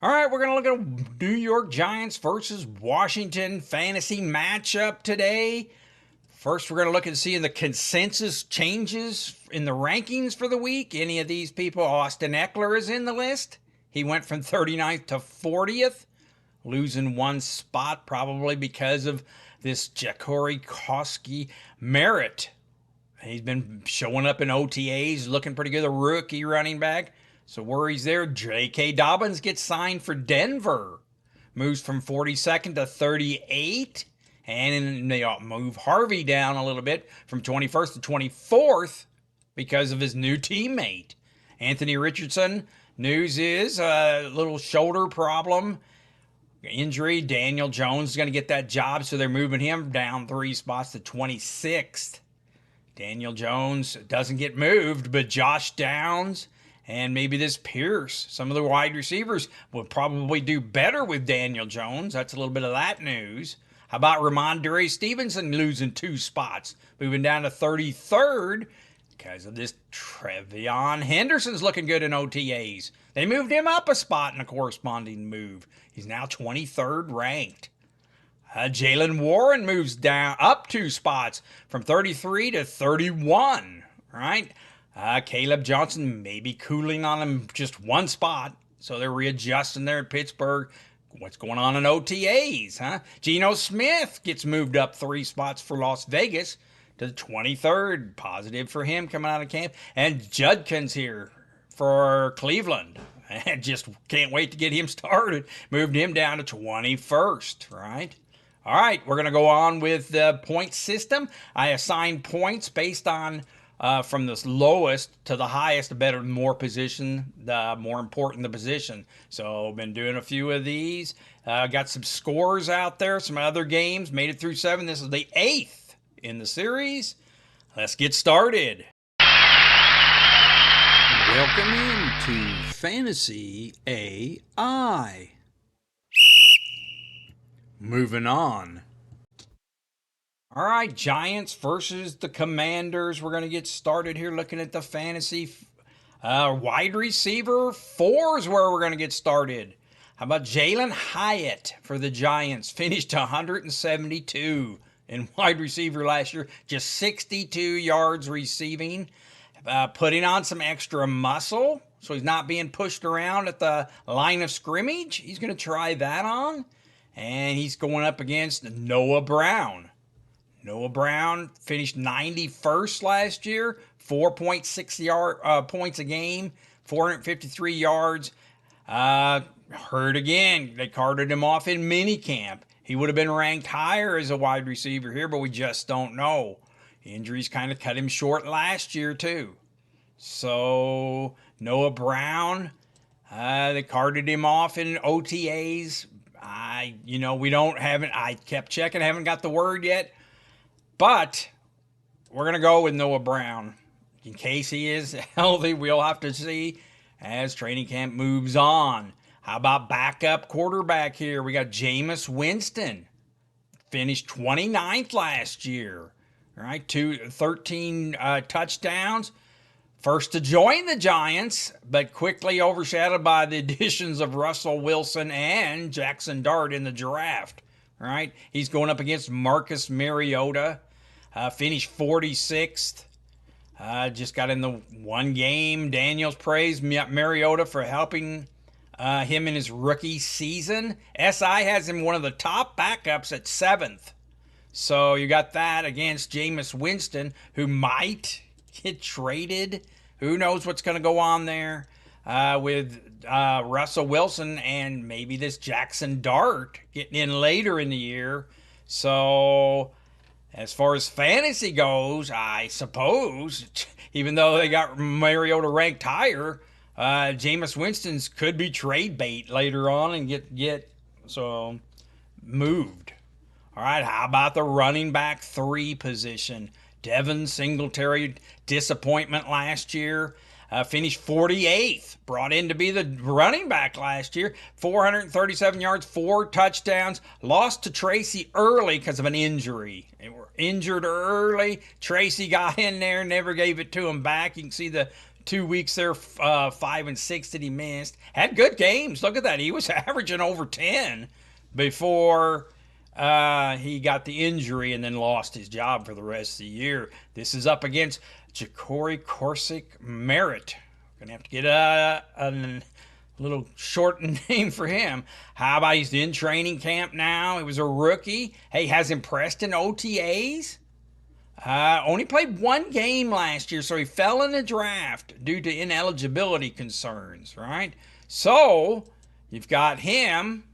All right, we're going to look at a New York Giants versus Washington fantasy matchup today. First, we're going to look and see the consensus changes in the rankings for the week. Any of these people, Austin Eckler is in the list. He went from 39th to 40th, losing one spot probably because of this Jacory Koski Merritt. He's been showing up in OTAs, looking pretty good, a rookie running back. So worries there. J.K. Dobbins gets signed for Denver. Moves from 42nd to 38. And they move Harvey down a little bit from 21st to 24th because of his new teammate. Anthony Richardson, news is a little shoulder problem. Injury. Daniel Jones is going to get that job, so they're moving him down 3 spots to 26th. Daniel Jones doesn't get moved, but Josh Downs and maybe this Pierce, some of the wide receivers will probably do better with Daniel Jones. That's a little bit of that news. How about Ramondre Stevenson losing 2 spots, moving down to 33rd because of this Trevion Henderson's looking good in OTAs. They moved him up a spot in a corresponding move. He's now 23rd ranked. Jalen Warren moves down up 2 spots from 33 to 31, right? Caleb Johnson maybe cooling on him just 1 spot, so they're readjusting there at Pittsburgh. What's going on in OTAs, huh? Geno Smith gets moved up 3 spots for Las Vegas to the 23rd. Positive for him coming out of camp. And Judkins here for Cleveland. I just can't wait to get him started. Moved him down to 21st, right? All right, we're going to go on with the point system. I assign points based on from the lowest to the highest, the better, more position, the more important the position. So I've been doing a few of these. Got some scores out there, some other games. Made it through 7. This is the 8th in the series. Let's get started. Welcome into Fantasy AI. Moving on. All right, Giants versus the Commanders. We're going to get started here looking at the fantasy wide receiver 4 is where we're going to get started. How about Jalen Hyatt for the Giants? Finished 172 in wide receiver last year. Just 62 yards receiving. Putting on some extra muscle, so he's not being pushed around at the line of scrimmage. He's going to try that on. And he's going up against Noah Brown. Noah Brown finished 91st last year, 4.6 points a game, 453 yards. Hurt again. They carted him off in minicamp. He would have been ranked higher as a wide receiver here, but we just don't know. Injuries kind of cut him short last year too. So Noah Brown, they carted him off in OTAs. I kept checking, haven't got the word yet. But we're going to go with Noah Brown. In case he is healthy, we'll have to see as training camp moves on. How about backup quarterback here? We got Jameis Winston. Finished 29th last year. All right, 13 touchdowns. First to join the Giants, but quickly overshadowed by the additions of Russell Wilson and Jackson Dart in the draft. All right, he's going up against Marcus Mariota. Finished 46th. Just got in the one game. Daniels praised Mariota for helping him in his rookie season. SI has him one of the top backups at 7th. So you got that against Jameis Winston, who might get traded. Who knows what's going to go on there with Russell Wilson and maybe this Jackson Dart getting in later in the year. So as far as fantasy goes, I suppose, even though they got Mariota ranked higher, Jameis Winston's could be trade bait later on and get moved. All right, how about the running back 3 position? Devin Singletary, disappointment last year. Finished 48th. Brought in to be the running back last year. 437 yards, 4 touchdowns. Lost to Tracy early because of an injury. They were injured early. Tracy got in there, never gave it to him back. You can see the 2 weeks there, 5 and 6 that he missed. Had good games. Look at that. He was averaging over 10 before he got the injury and then lost his job for the rest of the year. This is up against Ja'Cory Corsic Merritt. Gonna have to get a little short name for him. How about he's in training camp now? He was a rookie. Hey, has impressed in OTAs. Only played one game last year, so he fell in the draft due to ineligibility concerns, right? So you've got him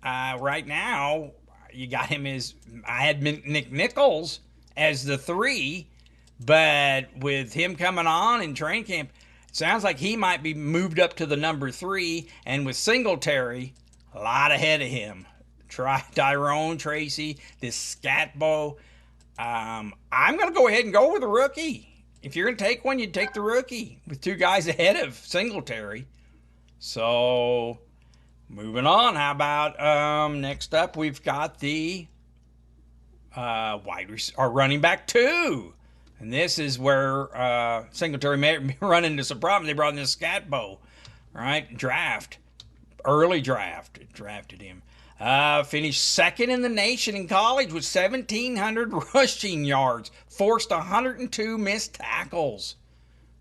right now. You got him as, I had Nick Nichols as the 3, but with him coming on in training camp, it sounds like he might be moved up to the number 3, and with Singletary a lot ahead of him. Tyrone Tracy, this Scatbo. I'm going to go ahead and go with the rookie. If you're going to take one, you'd take the rookie with 2 guys ahead of Singletary. So, moving on. How about next up, we've got the running back 2. And this is where Singletary may run into some problems. They brought in this Scatbo, right? Early draft. Drafted him. Finished second in the nation in college with 1,700 rushing yards. Forced 102 missed tackles.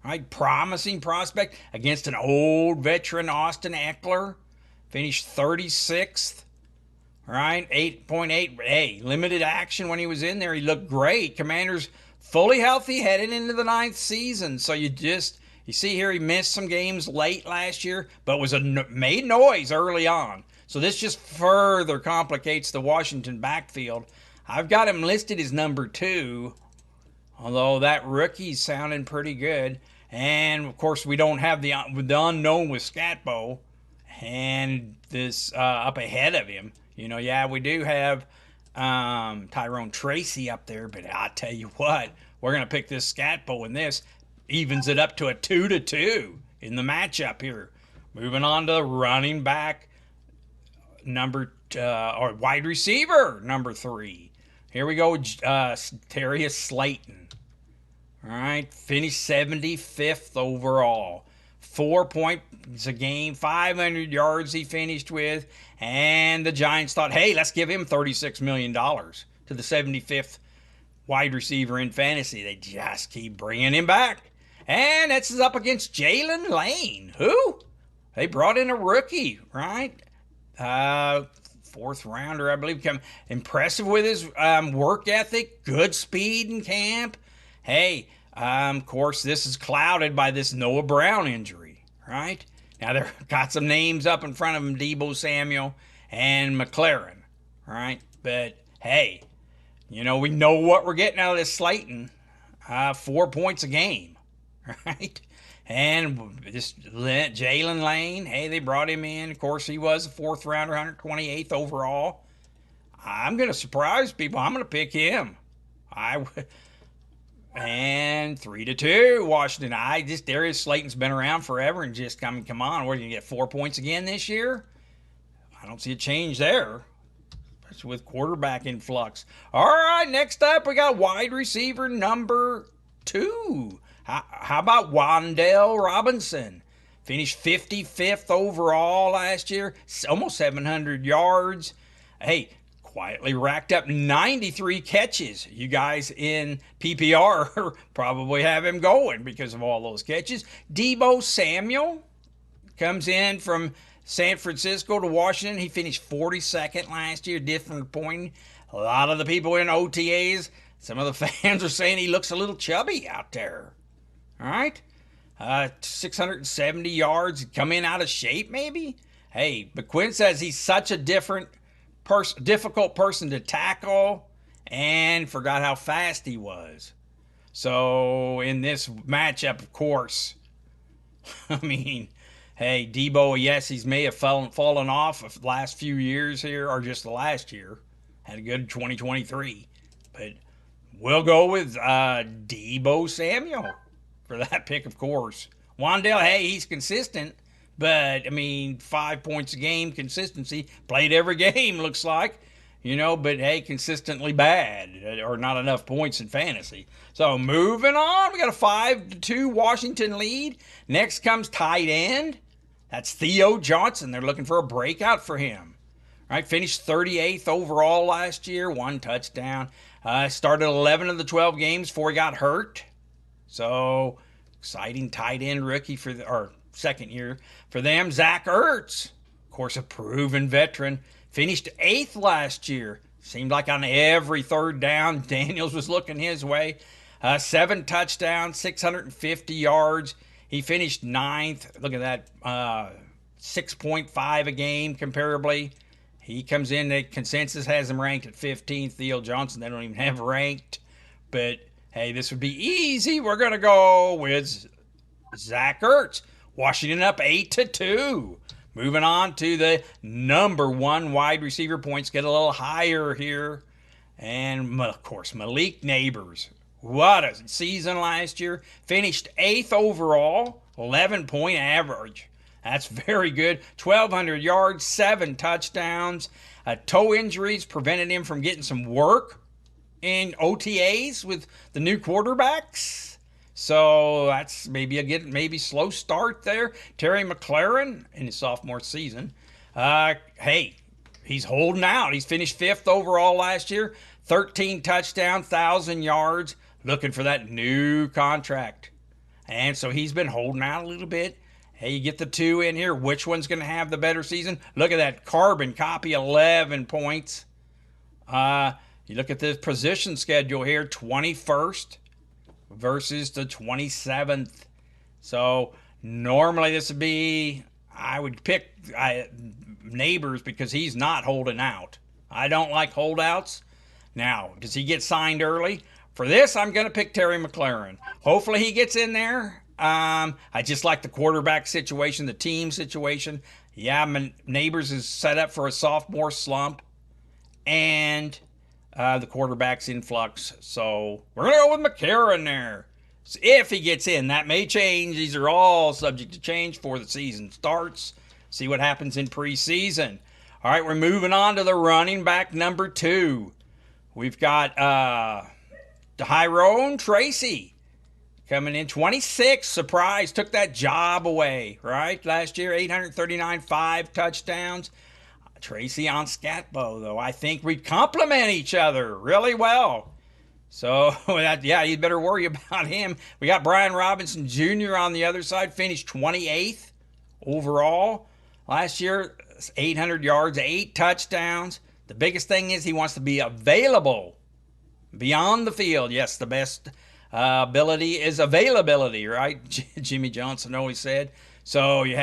Right, promising prospect against an old veteran, Austin Eckler. Finished 36th. Right, 8.8. Hey, limited action when he was in there. He looked great. Commanders fully healthy heading into the 9th season. So you see here he missed some games late last year, but made noise early on. So this just further complicates the Washington backfield. I've got him listed as number 2, although that rookie's sounding pretty good. And, of course, we don't have the unknown with Scatbo and this up ahead of him. We do have Tyrone Tracy up there, but I tell you what, we're going to pick this Scatbo, and this evens it up to a 2-2 in the matchup here. Moving on to running back or wide receiver number 3. Here we go, Darius Slayton. All right, finished 75th overall. 4 points a game, 500 yards he finished with, and the Giants thought, hey, let's give him $36 million to the 75th wide receiver in fantasy. They just keep bringing him back. And that's up against Jalen Lane. Who? They brought in a rookie, right? 4th rounder, I believe. Impressive with his work ethic, good speed in camp. Hey, of course, this is clouded by this Noah Brown injury, right? Now, they've got some names up in front of him, Deebo Samuel and McLaren, right? But, hey, we know what we're getting out of this Slayton. 4 points a game, right? And this Jalen Lane, hey, they brought him in. Of course, he was a 4th rounder, 128th overall. I'm going to surprise people. I'm going to pick him. And 3-2, Washington. Darius Slayton's been around forever and just come on. We're going to get 4 points again this year? I don't see a change there. Especially with quarterback in flux. All right, next up, we got wide receiver number 2. How about Wan'Dale Robinson? Finished 55th overall last year, almost 700 yards. Hey, quietly racked up 93 catches. You guys in PPR probably have him going because of all those catches. Deebo Samuel comes in from San Francisco to Washington. He finished 42nd last year, different point. A lot of the people in OTAs, some of the fans are saying he looks a little chubby out there. All right, 670 yards, come in out of shape maybe. Hey, but Quinn says he's such a difficult person to tackle, and forgot how fast he was. So in this matchup, of course, I mean, hey, Deebo, yes, he may have fallen off the last few years here, or just the last year. Had a good 2023, but we'll go with Deebo Samuel for that pick, of course. Wan'Dale, hey, he's consistent, but, 5 points a game, consistency. Played every game, looks like. but hey, consistently bad or not enough points in fantasy. So moving on, we got a 5-2 Washington lead. Next comes tight end. That's Theo Johnson. They're looking for a breakout for him. Right, finished 38th overall last year, 1 touchdown. Started 11 of the 12 games before he got hurt. So exciting tight end rookie or second year for them. Zach Ertz, of course, a proven veteran, finished 8th last year. Seemed like on every third down, Daniels was looking his way. 7 touchdowns, 650 yards. He finished 9th. Look at that, 6.5 a game comparably. He comes in, the consensus has him ranked at 15th. Theo Johnson, they don't even have ranked. But, hey, this would be easy. We're going to go with Zach Ertz. Washington up 8-2. Moving on to the number 1 wide receiver points. Get a little higher here. And, of course, Malik Neighbors. What a season last year. Finished 8th overall, 11-point average. That's very good. 1,200 yards, 7 touchdowns. Toe injuries prevented him from getting some work in OTAs with the new quarterbacks. So that's maybe slow start there. Terry McLaurin in his sophomore season. Hey, he's holding out. He's finished 5th overall last year. 13 touchdowns, 1,000 yards. Looking for that new contract. And so he's been holding out a little bit. Hey, you get the 2 in here. Which one's going to have the better season? Look at that carbon copy, 11 points. You look at the position schedule here, 21st versus the 27th. So normally this would be, I would pick Neighbors because he's not holding out. I don't like holdouts. Now, does he get signed early? For this, I'm going to pick Terry McLaurin. Hopefully he gets in there. I just like the quarterback situation, the team situation. Yeah, Neighbors is set up for a sophomore slump. And the quarterback's in flux. So we're going to go with McCarron there. So if he gets in, that may change. These are all subject to change before the season starts. See what happens in preseason. All right, we're moving on to the running back number 2. We've got Tyrone Tracy coming in 26. Surprise, took that job away, right? Last year, 839, 5 touchdowns. Tracy on Scatbo, though. I think we complement each other really well. So, yeah, you'd better worry about him. We got Brian Robinson Jr. on the other side, finished 28th overall. Last year, 800 yards, 8 touchdowns. The biggest thing is he wants to be available beyond the field. Yes, the best ability is availability, right? Jimmy Johnson always said. So you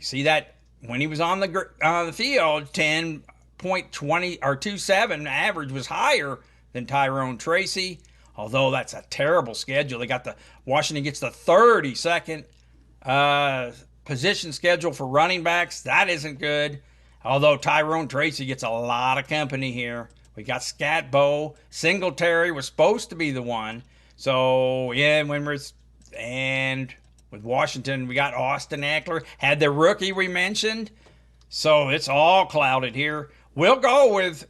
see that when he was on the field, 10.20 or 2.7 average was higher than Tyrone Tracy. Although that's a terrible schedule. Washington gets the 32nd position schedule for running backs. That isn't good. Although Tyrone Tracy gets a lot of company here. We got Scatbo. Singletary was supposed to be the one. So, yeah, and with Washington, we got Austin Eckler. Had the rookie we mentioned. So it's all clouded here. We'll go with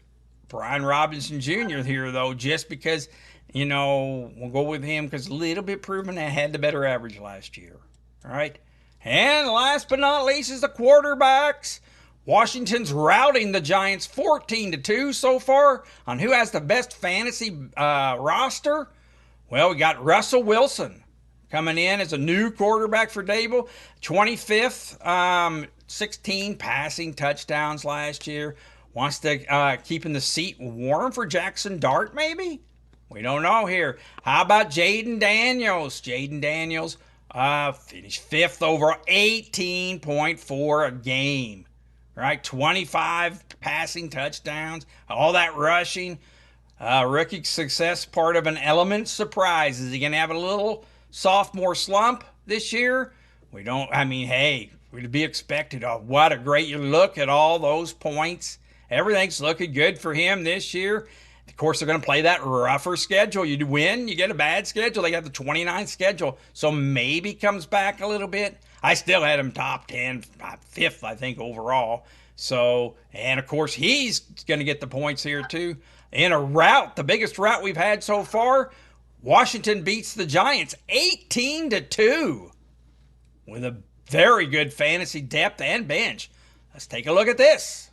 Brian Robinson Jr. here, though, just because, we'll go with him because a little bit proven that had the better average last year. All right. And last but not least is the quarterbacks. Washington's routing the Giants 14-2 so far on who has the best fantasy roster. Well, we got Russell Wilson coming in as a new quarterback for Dable. 25th, 16 passing touchdowns last year. Wants to keeping the seat warm for Jackson Dart, maybe? We don't know here. How about Jaden Daniels? Jaden Daniels finished 5th overall, 18.4 a game. Right, 25 passing touchdowns, all that rushing. Rookie success, part of an element surprise. Is he going to have a little sophomore slump this year? Hey, we'd be expected. Oh, what a great look at all those points. Everything's looking good for him this year. Of course, they're going to play that rougher schedule. You win, you get a bad schedule. They got the 29th schedule, so maybe comes back a little bit. I still had him top 10, fifth, I think, overall. So, and of course, he's going to get the points here too. In a rout, the biggest rout we've had so far, Washington beats the Giants 18-2 with a very good fantasy depth and bench. Let's take a look at this.